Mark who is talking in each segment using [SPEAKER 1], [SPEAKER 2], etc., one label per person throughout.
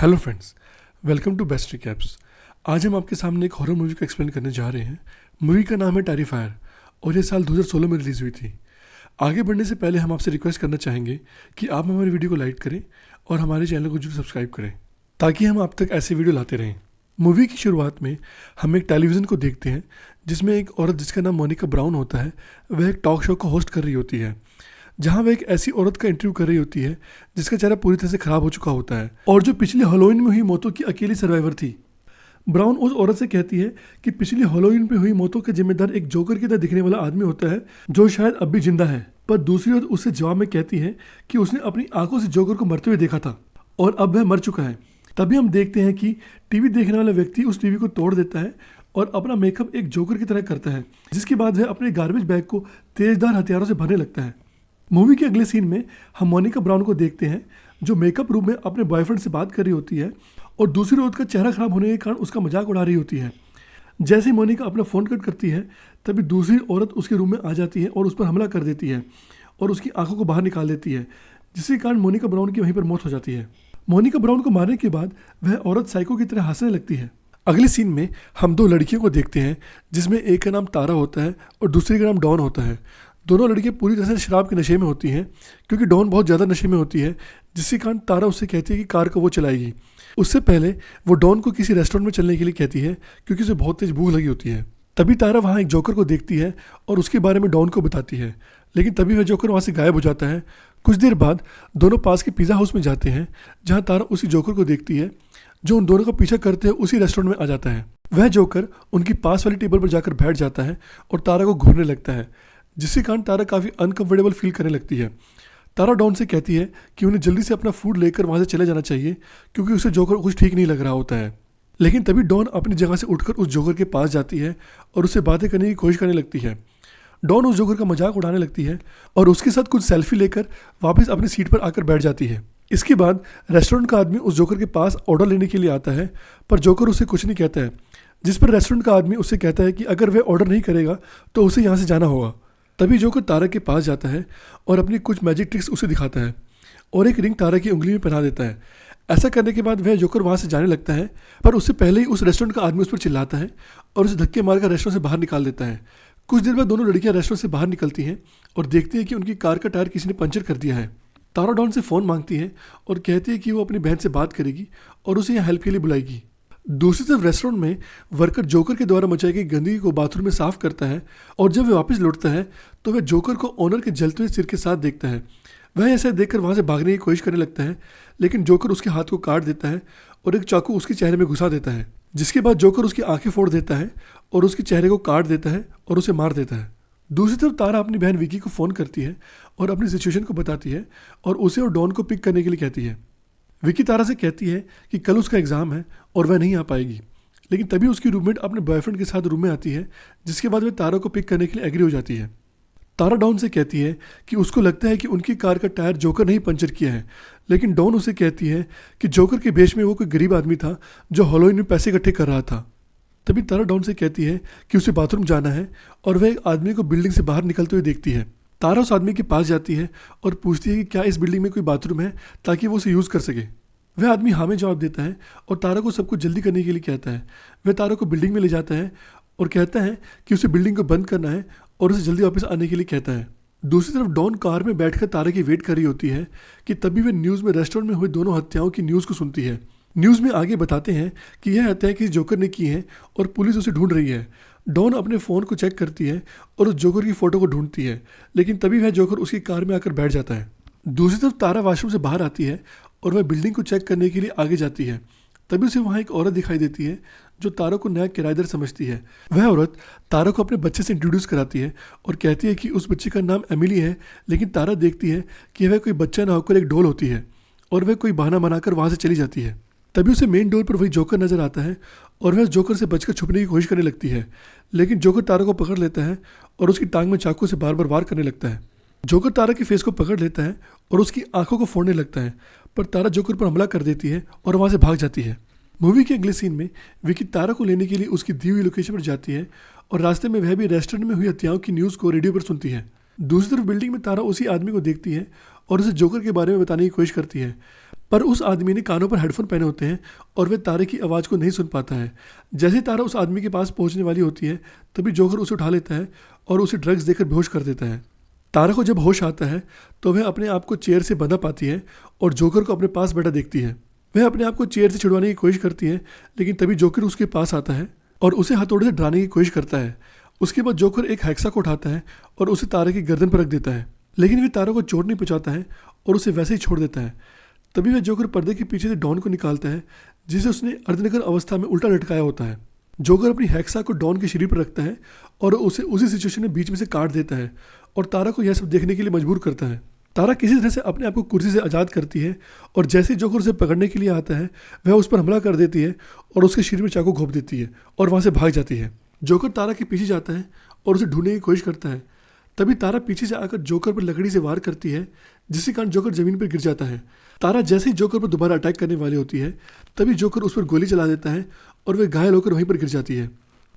[SPEAKER 1] Hello friends, welcome to best recaps. आज हम आपके सामने एक हॉरर मूवी को एक्सप्लेन करने जा रहे हैं। मूवी का नाम है टेरिफायर और ये साल 2016 में रिलीज़ हुई थी। आगे बढ़ने से पहले हम आपसे रिक्वेस्ट करना चाहेंगे कि आप हमारी वीडियो को लाइक करें और हमारे चैनल को जरूर सब्सक्राइब करें ताकि हम आप तक ऐसे वीडियो लाते रहें। मूवी की शुरुआत में हम एक टेलीविज़न को देखते हैं जिसमें एक औरत जिसका नाम मोनिका ब्राउन होता है, वह एक टॉक शो को होस्ट कर रही होती है जहां वह एक ऐसी औरत का इंटरव्यू कर रही होती है जिसका चेहरा पूरी तरह से खराब हो चुका होता है और जो पिछले हैलोवीन में हुई मौतों की अकेली सर्वाइवर थी। ब्राउन उस औरत से कहती है कि पिछली हैलोवीन पे हुई मौतों का जिम्मेदार एक जोकर की तरह दिखने वाला आदमी होता है जो शायद अब भी जिंदा है। पर दूसरी औरत उससे जवाब में कहती है कि उसने अपनी आंखों से जोकर को मरते हुए देखा था और अब वह मर चुका है। तभी हम देखते हैं कि टीवी देखने वाला व्यक्ति उस टीवी को तोड़ देता है और अपना मेकअप एक जोकर की तरह करता है, जिसके बाद वह अपने गार्बेज बैग को तेजधार हथियारों से भरने लगता है। मूवी के अगले सीन में हम मोनिका ब्राउन को देखते हैं जो मेकअप रूम में अपने बॉयफ्रेंड से बात कर रही होती है और दूसरी औरत का चेहरा खराब होने के कारण उसका मजाक उड़ा रही होती है। जैसे ही मोनिका अपना फ़ोन कट करती है तभी दूसरी औरत उसके रूम में आ जाती है और उस पर हमला कर देती है और उसकी आंखों को बाहर निकाल देती है, जिसके कारण मोनिका ब्राउन की वहीं पर मौत हो जाती है। मोनिका ब्राउन को मारने के बाद वह औरत साइको की तरह हंसने लगती है। अगले सीन में हम दो लड़कियों को देखते हैं जिसमें एक का नाम तारा होता है और दूसरी का नाम डॉन होता है। दोनों लड़कियां पूरी तरह से शराब के नशे में होती हैं क्योंकि डॉन बहुत ज़्यादा नशे में होती है, जिसके कारण तारा उससे कहती है कि कार को वो चलाएगी। उससे पहले वो डॉन को किसी रेस्टोरेंट में चलने के लिए कहती है क्योंकि उसे बहुत तेज भूख लगी होती है। तभी तारा वहाँ एक जोकर को देखती है और उसके बारे में डॉन को बताती है, लेकिन तभी वह जोकर वहाँ से गायब हो जाता है। कुछ देर बाद दोनों पास के पिज़्ज़ा हाउस में जाते हैं जहाँ तारा उसी जोकर को देखती है जो उन दोनों का पीछा करते हुए उसी रेस्टोरेंट में आ जाता है। वह जोकर उनकी पास वाली टेबल पर जाकर बैठ जाता है और तारा को घूरने लगता है, जिसके कारण तारा काफ़ी अनकंफर्टेबल फील करने लगती है। तारा डॉन से कहती है कि उन्हें जल्दी से अपना फूड लेकर वहाँ से चले जाना चाहिए क्योंकि उसे जोकर कुछ ठीक नहीं लग रहा होता है। लेकिन तभी डॉन अपनी जगह से उठकर उस जोकर के पास जाती है और उससे बातें करने की कोशिश करने लगती है। डॉन उस जोकर का मजाक उड़ाने लगती है और उसके साथ कुछ सेल्फी लेकर वापस अपनी सीट पर आकर बैठ जाती है। इसके बाद रेस्टोरेंट का आदमी उस जोकर के पास ऑर्डर लेने के लिए आता है, पर जोकर उसे कुछ नहीं कहता है, जिस पर रेस्टोरेंट का आदमी उससे कहता है कि अगर वह ऑर्डर नहीं करेगा तो उसे यहाँ से जाना होगा। तभी जोकर तारा के पास जाता है और अपनी कुछ मैजिक ट्रिक्स उसे दिखाता है और एक रिंग तारा की उंगली में पहना देता है। ऐसा करने के बाद वह जोकर वहाँ से जाने लगता है, पर उससे पहले ही उस रेस्टोरेंट का आदमी उस पर चिल्लाता है और उसे धक्के मारकर रेस्टोरेंट से बाहर निकाल देता है। कुछ देर बाद दोनों लड़कियां रेस्टोरेंट से बाहर निकलती हैं और देखती हैं कि उनकी कार का टायर किसी ने पंचर कर दिया है। तारा डॉन से फ़ोन मांगती है और कहती है कि वो अपनी बहन से बात करेगी और उसे यहाँ हेल्प के लिए बुलाएगी। दूसरी तरफ रेस्टोरेंट में वर्कर जोकर के द्वारा मचाई गई गंदगी को बाथरूम में साफ करता है और जब वह वापस लौटता है तो वह जोकर को ओनर के जलते हुए सिर के साथ देखता है। वह ऐसे देखकर वहाँ से भागने की कोशिश करने लगता है, लेकिन जोकर उसके हाथ को काट देता है और एक चाकू उसके चेहरे में घुसा देता है, जिसके बाद जोकर उसकी आंखें फोड़ देता है और उसके चेहरे को काट देता है और उसे मार देता है। दूसरी तरफ तारा अपनी बहन विकी को फ़ोन करती है और अपनी सिचुएशन को बताती है और उसे और डॉन को पिक करने के लिए कहती है। विकी तारा से कहती है कि कल उसका एग्ज़ाम है और वह नहीं आ पाएगी, लेकिन तभी उसकी रूममेट अपने बॉयफ्रेंड के साथ रूम में आती है, जिसके बाद वह तारा को पिक करने के लिए एग्री हो जाती है। तारा डॉन से कहती है कि उसको लगता है कि उनकी कार का टायर जोकर ने ही पंचर किया है, लेकिन डॉन उसे कहती है कि जोकर के भेष में वो कोई गरीब आदमी था जो हैलोवीन में पैसे इकट्ठे कर रहा था। तभी तारा डॉन से कहती है कि उसे बाथरूम जाना है और वह एक आदमी को बिल्डिंग से बाहर निकलते हुए देखती है। तारा उस आदमी के पास जाती है और पूछती है कि क्या इस बिल्डिंग में कोई बाथरूम है ताकि वो उसे यूज़ कर सके। वह आदमी हाँ में जवाब देता है और तारा को सब कुछ जल्दी करने के लिए कहता है। वह तारा को बिल्डिंग में ले जाता है और कहता है कि उसे बिल्डिंग को बंद करना है और उसे जल्दी वापस आने के लिए कहता है। दूसरी तरफ डॉन कार में बैठकर तारा की वेट कर रही होती है कि तभी वह न्यूज़ में रेस्टोरेंट में हुई दोनों हत्याओं की न्यूज़ को सुनती है। न्यूज़ में आगे बताते हैं कि यह हत्या किसी जोकर ने की है और पुलिस उसे ढूंढ रही है। डॉन अपने फ़ोन को चेक करती है और उस जोकर की फ़ोटो को ढूंढती है, लेकिन तभी वह जोकर उसकी कार में आकर बैठ जाता है। दूसरी तरफ तारा वॉशरूम से बाहर आती है और वह बिल्डिंग को चेक करने के लिए आगे जाती है। तभी उसे वहाँ एक औरत दिखाई देती है जो तारा को नया किराएदार समझती है। वह औरत तारा को अपने बच्चे से इंट्रोड्यूस कराती है और कहती है कि उस बच्चे का नाम एमिली है, लेकिन तारा देखती है कि वह कोई बच्चा ना होकर एक डॉल होती है और वह कोई बहाना बनाकर वहाँ से चली जाती है। तभी उसे मेन डोर पर वही जोकर नजर आता है और वह जोकर से बचकर छुपने की कोशिश करने लगती है, लेकिन जोकर तारा को पकड़ लेता है और उसकी टांग में चाकू से बार बार वार करने लगता है। जोकर तारा के फेस को पकड़ लेता है और उसकी आंखों को फोड़ने लगता है, पर तारा जोकर पर हमला कर देती है और वहाँ से भाग जाती है। मूवी के अगले सीन में विकी तारा को लेने के लिए उसकी दी हुई लोकेशन पर जाती है और रास्ते में वह भी रेस्टोरेंट में हुई हत्याओं की न्यूज़ को रेडियो पर सुनती है। दूसरी तरफ बिल्डिंग में तारा उसी आदमी को देखती है और उसे जोकर के बारे में बताने की कोशिश करती है, पर उस आदमी ने कानों पर हेडफोन पहने होते हैं और वह तारे की आवाज़ को नहीं सुन पाता है। जैसे ही तारा उस आदमी के पास पहुंचने वाली होती है तभी जोकर उसे उठा लेता है और उसे ड्रग्स देकर बेहोश कर देता है। तारा को जब होश आता है तो वह अपने आप को चेयर से बंधा पाती है और जोकर को अपने पास बैठा देखती है। वह अपने आप को चेयर से छुड़वाने की कोशिश करती है, लेकिन तभी जोकर उसके पास आता है और उसे हथौड़े से डराने की कोशिश करता है। उसके बाद जोकर एक हैक्सा को उठाता है और उसे तारे की गर्दन पर रख देता है, लेकिन वह तारा को चोट नहीं पहुंचाता है और उसे वैसे ही छोड़ देता है। तभी वह जोकर पर्दे के पीछे से डॉन को निकालता है, जिसे उसने अर्धनग्न अवस्था में उल्टा लटकाया होता है। जोकर अपनी हैक्सा को डॉन के शरीर पर रखता है और उसे उसी सिचुएशन में बीच में से काट देता है और तारा को यह सब देखने के लिए मजबूर करता है। तारा किसी तरह से अपने आप को कुर्सी से आज़ाद करती है और जैसे ही जोकर उसे पकड़ने के लिए आता है वह उस पर हमला कर देती है और उसके शरीर में चाकू घोंप देती है और वहाँ से भाग जाती है। जोकर तारा के पीछे जाता है और उसे ढूंढने की कोशिश करता है। तभी तारा पीछे से आकर जोकर पर लकड़ी से वार करती है, जिसके कारण जोकर जमीन पर गिर जाता है। तारा जैसे ही जोकर पर दोबारा अटैक करने वाली होती है तभी जोकर उस पर गोली चला देता है और वह घायल होकर वहीं पर गिर जाती है।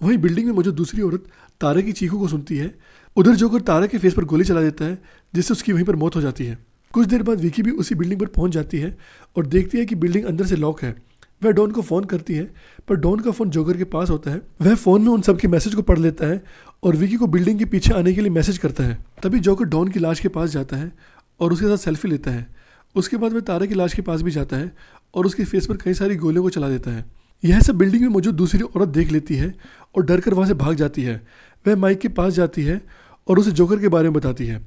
[SPEAKER 1] वहीं बिल्डिंग में मौजूद दूसरी औरत तारा की चीखों को सुनती है। उधर जोकर तारा के फेस पर गोली चला देता है, जिससे उसकी वहीं पर मौत हो जाती है। कुछ देर बाद विकी भी उसी बिल्डिंग पर पहुंच जाती है और देखती है कि बिल्डिंग अंदर से लॉक है। वह डॉन को फ़ोन करती है, पर डॉन का फ़ोन जोकर के पास होता है। वह फ़ोन में उन सबके मैसेज को पढ़ लेता है और विकी को बिल्डिंग के पीछे आने के लिए मैसेज करता है। तभी जोकर डॉन की लाश के पास जाता है और उसके साथ सेल्फी लेता है। उसके बाद वह तारा की लाश के पास भी जाता है और उसके फेस पर कई सारी गोलियों को चला देता है। यह सब बिल्डिंग में मौजूद दूसरी औरत देख लेती है और डर कर वहाँ से भाग जाती है। वह माइक के पास जाती है और उसे जोकर के बारे में बताती है।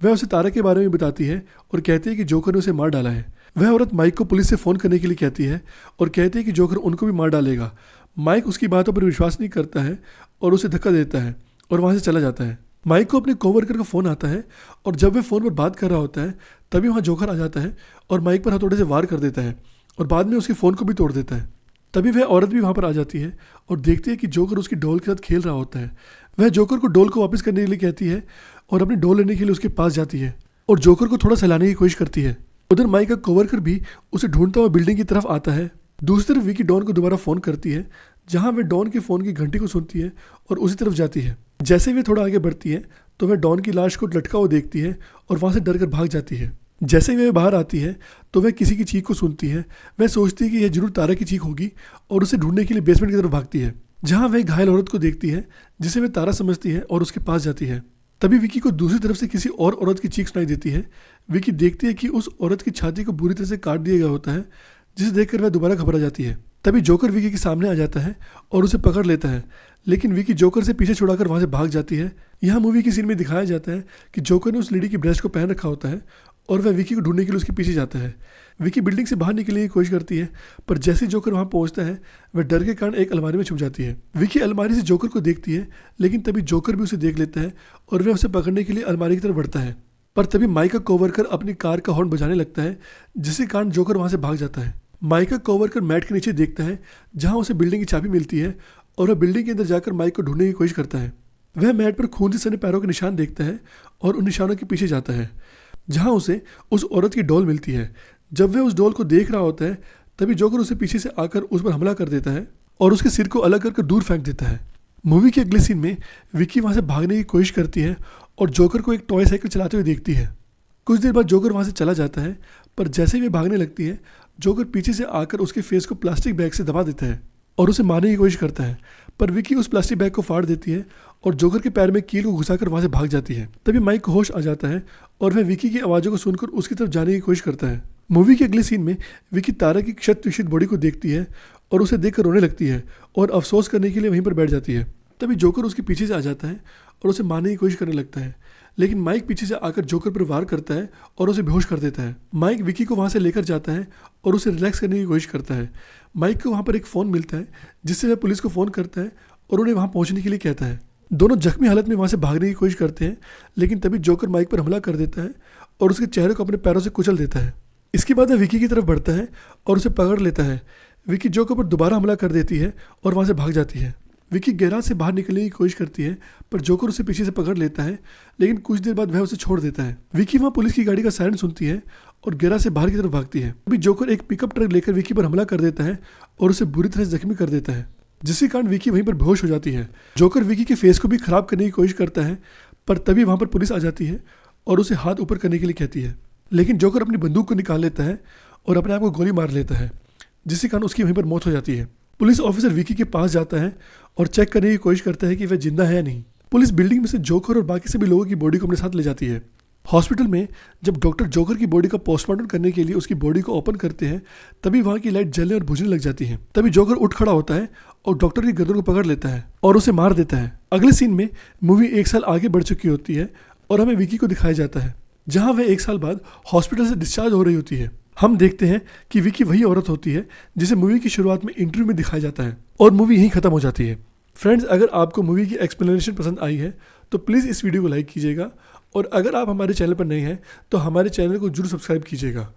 [SPEAKER 1] वह उसे तारा के बारे में बताती है और कहती है कि जोकर ने उसे मार डाला है। वह औरत माइक को पुलिस से फ़ोन करने के लिए कहती है और कहती है कि जोकर उनको भी मार डालेगा। माइक उसकी बातों पर विश्वास नहीं करता है और उसे धक्का देता है और वहाँ से चला जाता है। माइक को अपने कोवर्कर का फ़ोन आता है और जब वह फ़ोन पर बात कर रहा होता है तभी वहाँ जोकर आ जाता है और माइक पर हथौड़े से वार कर देता है और बाद में उसके फ़ोन को भी तोड़ देता है। तभी वह औरत भी वहाँ पर आ जाती है और देखती है कि जोकर उसकी डॉल के साथ खेल रहा होता है। वह जोकर को डॉल को वापस करने के लिए कहती है और अपनी डॉल लेने के लिए उसके पास जाती है और जोकर को थोड़ा सहलाने की कोशिश करती है। उधर माइक का कोवर्कर भी उसे ढूंढता हुआ बिल्डिंग की तरफ आता है। दूसरी तरफ विकी डॉन को दोबारा फ़ोन करती है, जहाँ वह डॉन के फ़ोन की घंटी को सुनती है और उसी तरफ जाती है। जैसे वे थोड़ा आगे बढ़ती है तो वह डॉन की लाश को लटका हुआ देखती है और वहाँ से डर कर भाग जाती है। जैसे ही वह बाहर आती है तो वह किसी की चीख को सुनती है। वह सोचती है कि यह जरूर तारा की चीख होगी और उसे ढूंढने के लिए बेसमेंट की तरफ भागती है, जहाँ वह घायल औरत को देखती है जिसे वह तारा समझती है और उसके पास जाती है। तभी विकी को दूसरी तरफ से किसी और औरत की चीख सुनाई देती है। विकी देखती है कि उस औरत की छाती को बुरी तरह से काट दिया गया होता है, जिसे देखकर वह दोबारा घबरा जाती है। तभी जोकर विकी के सामने आ जाता है और उसे पकड़ लेता है, लेकिन विकी जोकर से पीछे छुड़ाकर वहाँ से भाग जाती है। यहाँ मूवी के सीन में दिखाया जाता है कि जोकर ने उस लेडी की ब्रेस्ट को पहन रखा होता है और वह विकी को ढूंढने के लिए उसके पीछे जाता है। विकी बिल्डिंग से बाहर निकलने की कोशिश करती है, पर जैसे ही जोकर वहाँ पहुँचता है वह डर के कारण एक अलमारी में छुप जाती है। विकी अलमारी से जोकर को देखती है, लेकिन तभी जोकर भी उसे देख लेता है और वह उसे पकड़ने के लिए अलमारी की तरफ बढ़ता है। पर तभी माइक का कोवर्कर अपनी कार का हॉर्न बजाने लगता है, जिसके कारण जोकर वहाँ से भाग जाता है। माइक का कोवर्कर मैट के नीचे देखता है, जहाँ उसे बिल्डिंग की चाबी मिलती है और वह बिल्डिंग के अंदर जाकर माइक को ढूंढने की कोशिश करता है। वह मैट पर खून से सने पैरों के निशान देखता है और उन निशानों के पीछे जाता है, जहाँ उसे उस औरत की डॉल मिलती है। जब वह उस डॉल को देख रहा होता है तभी जोकर उसे पीछे से आकर उस पर हमला कर देता है और उसके सिर को अलग करके दूर फेंक देता है। मूवी के अगले सीन में विकी वहाँ से भागने की कोशिश करती है और जोकर को एक टॉय साइकिल चलाते हुए देखती है। कुछ देर बाद जोकर वहाँ से चला जाता है, पर जैसे ही वे भागने लगती है जोकर पीछे से आकर उसके फेस को प्लास्टिक बैग से दबा देता है और उसे मारने की कोशिश करता है, पर विकी उस प्लास्टिक बैग को फाड़ देती है और जोकर के पैर में कील को घुसाकर वहाँ से भाग जाती है। तभी माइक को होश आ जाता है और वह विकी की आवाज़ों को सुनकर उसकी तरफ जाने की कोशिश करता है। मूवी के अगले सीन में विकी तारा की क्षत विक्षित बॉडी को देखती है और उसे देखकर रोने लगती है और अफसोस करने के लिए वहीं पर बैठ जाती है। तभी जोकर उसके पीछे से आ जाता है और उसे मारने की कोशिश करने लगता है, लेकिन माइक पीछे से आकर जोकर पर वार करता है और उसे बेहोश कर देता है। माइक विकी को वहाँ से लेकर जाता है और उसे रिलैक्स करने की कोशिश करता है। माइक को वहाँ पर एक फ़ोन मिलता है, जिससे वह पुलिस को फ़ोन करता है और उन्हें वहाँ पहुँचने के लिए कहता है। दोनों जख्मी हालत में वहाँ से भागने की कोशिश करते हैं, लेकिन तभी जोकर माइक पर हमला कर देता है और उसके चेहरे को अपने पैरों से कुचल देता है। इसके बाद वह विकी की तरफ बढ़ता है और उसे पकड़ लेता है। विकी जोकर पर दोबारा हमला कर देती है और वहाँ से भाग जाती है। विकी गैराज से बाहर निकलने की कोशिश करती है, पर जोकर उसे पीछे से पकड़ लेता है, लेकिन कुछ देर बाद वह उसे छोड़ देता है। विकी वहाँ पुलिस की गाड़ी का सायरन सुनती है और गैराज से बाहर की तरफ भागती है। अभी जोकर एक पिकअप ट्रक लेकर विकी पर हमला कर देता है और उसे बुरी तरह से जख्मी कर देता है, जिसके कारण विकी वहीं पर बेहोश हो जाती है। जोकर विकी के फेस को भी खराब करने की कोशिश करता है, पर तभी वहाँ पर पुलिस आ जाती है और उसे हाथ ऊपर करने के लिए कहती है। लेकिन जोकर अपनी बंदूक को निकाल लेता है और अपने आप को गोली मार लेता है, जिसके कारण उसकी वहीं पर मौत हो जाती है। पुलिस ऑफिसर विकी के पास जाता है और चेक करने की कोशिश करता है कि वह जिंदा है या नहीं। पुलिस बिल्डिंग में से जोकर और बाकी सभी लोगों की बॉडी को अपने साथ ले जाती है। हॉस्पिटल में जब डॉक्टर जोकर की बॉडी का पोस्टमार्टम करने के लिए उसकी बॉडी को ओपन करते हैं, तभी वहाँ की लाइट जलने और बुझने लग जाती है। तभी जोकर उठ खड़ा होता है और डॉक्टर की गर्दन को पकड़ लेता है और उसे मार देता है। अगले सीन में मूवी 1 साल आगे बढ़ चुकी होती है और हमें विकी को दिखाया जाता है, जहाँ वह 1 साल बाद हॉस्पिटल से डिस्चार्ज हो रही होती है। हम देखते हैं कि विकी वही औरत होती है जिसे मूवी की शुरुआत में इंटरव्यू में दिखाया जाता है और मूवी यहीं खत्म हो जाती है। फ्रेंड्स, अगर आपको मूवी की एक्सप्लेनेशन पसंद आई है तो प्लीज़ इस वीडियो को लाइक कीजिएगा और अगर आप हमारे चैनल पर नए हैं तो हमारे चैनल को जरूर सब्सक्राइब कीजिएगा।